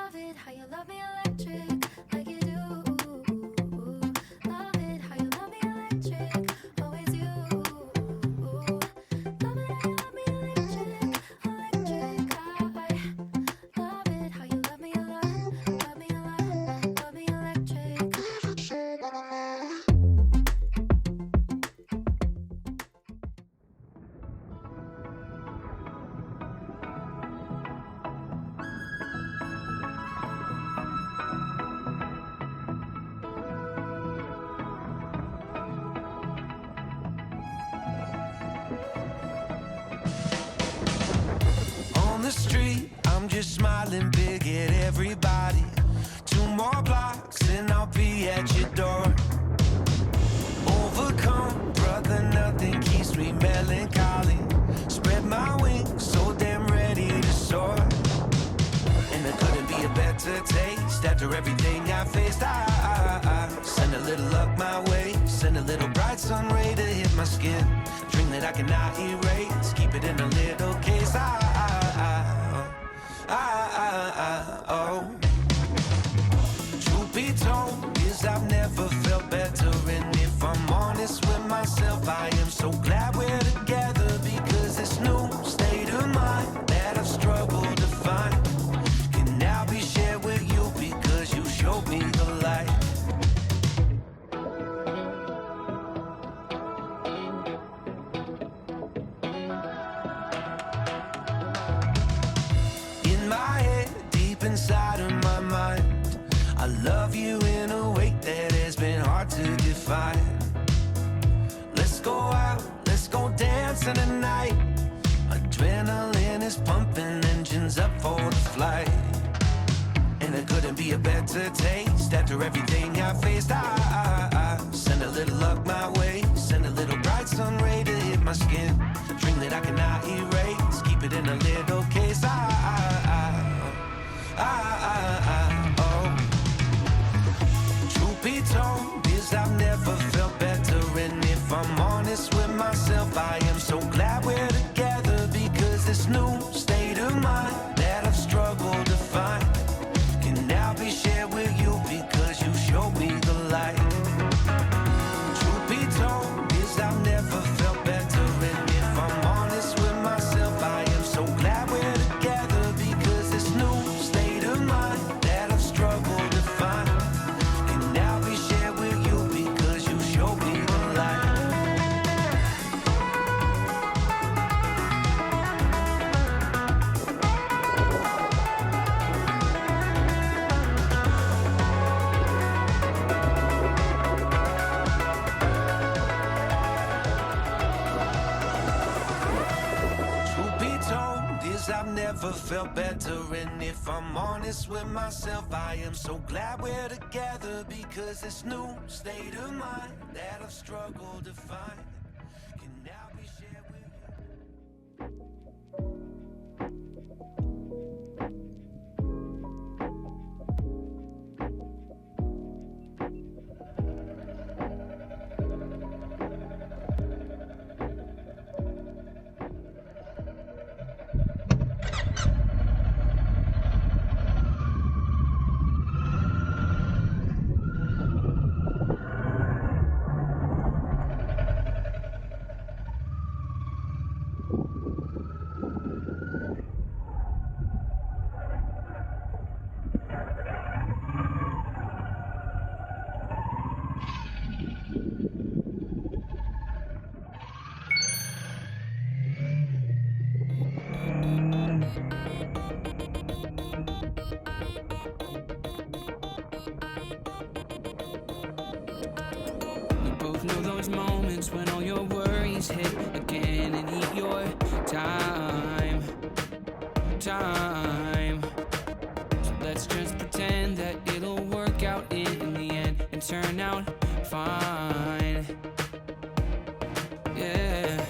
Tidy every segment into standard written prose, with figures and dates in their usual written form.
Love it how you love me electric, like you do. Love it how you love me electric, always you. Love it how you love me electric, electric. I love it how you love me a lot, love me a lot, love me electric. On the street, I'm just smiling big at everybody. 2 more blocks and I'll be at your door. Overcome, brother, nothing keeps me melancholy. Spread my wings, so damn ready to soar. And there couldn't be a better taste after everything I faced. I send a little up my way, send a little bright sun ray to hit my skin. Dream that I cannot erase, keep it in a little case. Truth be told is I've never felt better. And if I'm honest with myself, I am so glad we're together. Because this new state of mind that I've struggled to find can now be shared with you because you showed me the light. In my head, deep inside of my mind, I love you in a way that has been hard to define. Let's go out, let's go dancing tonight. Adrenaline is pumping, engines up for the flight. And there couldn't be a better taste after everything I faced. I send a little up my way, send a little bright sun ray to hit my skin. Dream that I cannot erase, keep it in a little case. Truth be told is I've never felt better. And if I'm honest with myself, I am so glad we're together. Because this new state of mind that I've struggled to find can now be shared with you because you showed me the light. Truth be told is I've never felt better. And if I'm honest with myself, I am so glad we're together. Because this new state of mind that I've struggled to find can now be shared with you because you showed me the light. Truth be told is I've never felt better. And if I'm honest with myself, I am so glad we're together. Because this new state of mind that I've struggled to find can now be shared with you. We both know those moments when all your worries hit again and eat your time. So let's just pretend that it'll work out in the end and turn out fine. Yeah.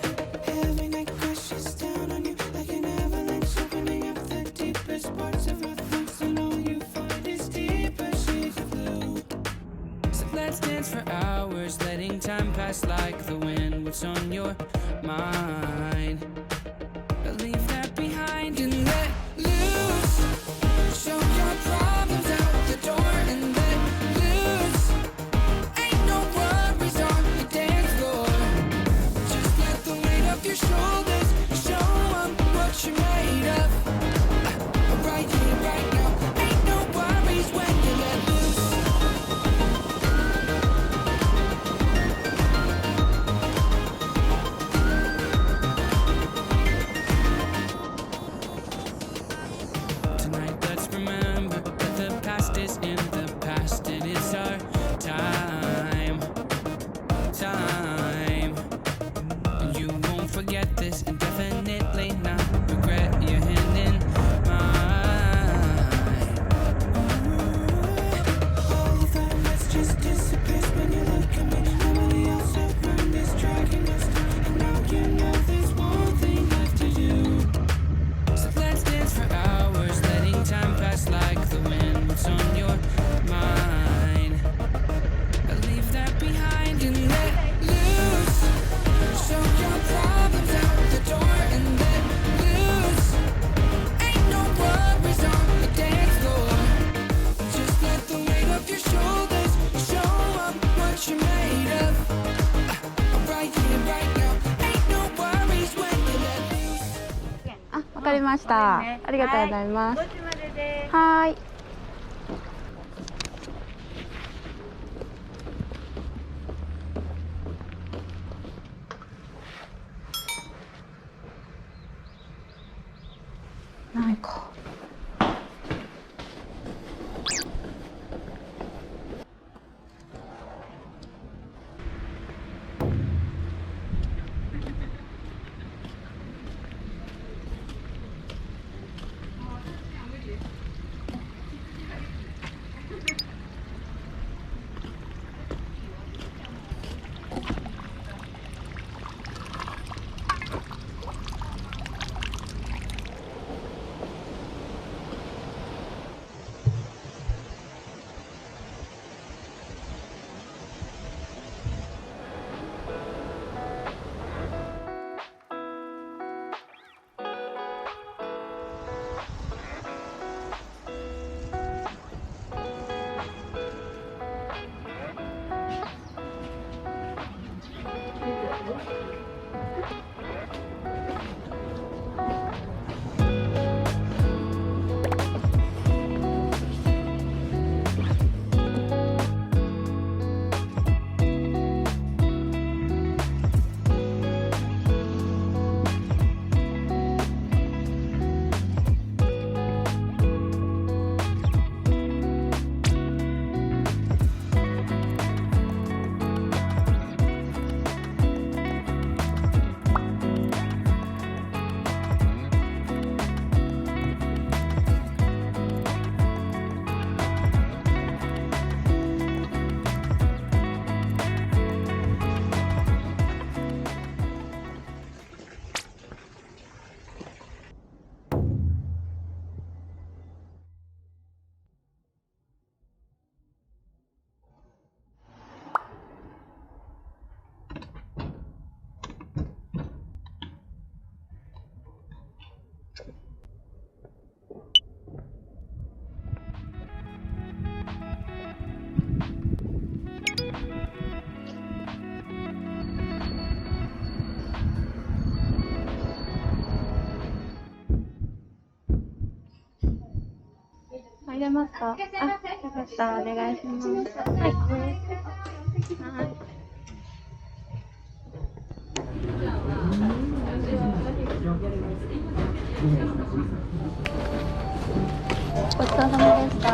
Every night crashes down on you like an avalanche, opening up the deepest parts of our thoughts, and all you find is deeper shades of blue. So let's dance for hours, letting time pass like the wind. What's on your mind? But leave that behind and let loose. Show your pride. りました。ありがとうございます。5時までです。はーい。ないか。入れますか？あ、よかった。お願いします。はい。はい。ごちそうさまでした。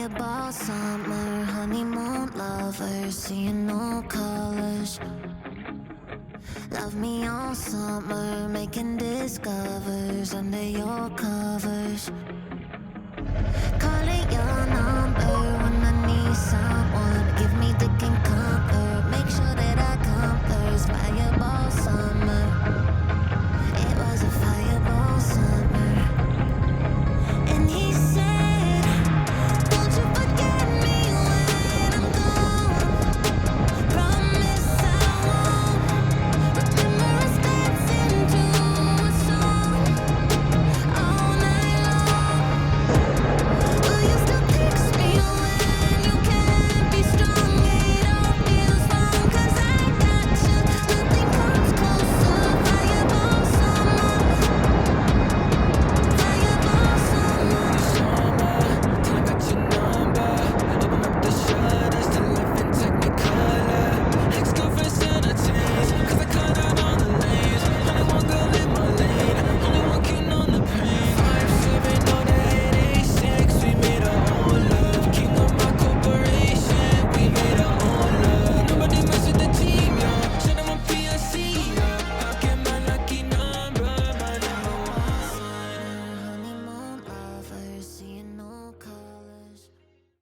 fireball summer, honeymoon lovers, seeing no colors. Love me all summer, making discovers under your covers. Calling your number when I need someone. Give me dick and comfort, make sure that I come first. Fireball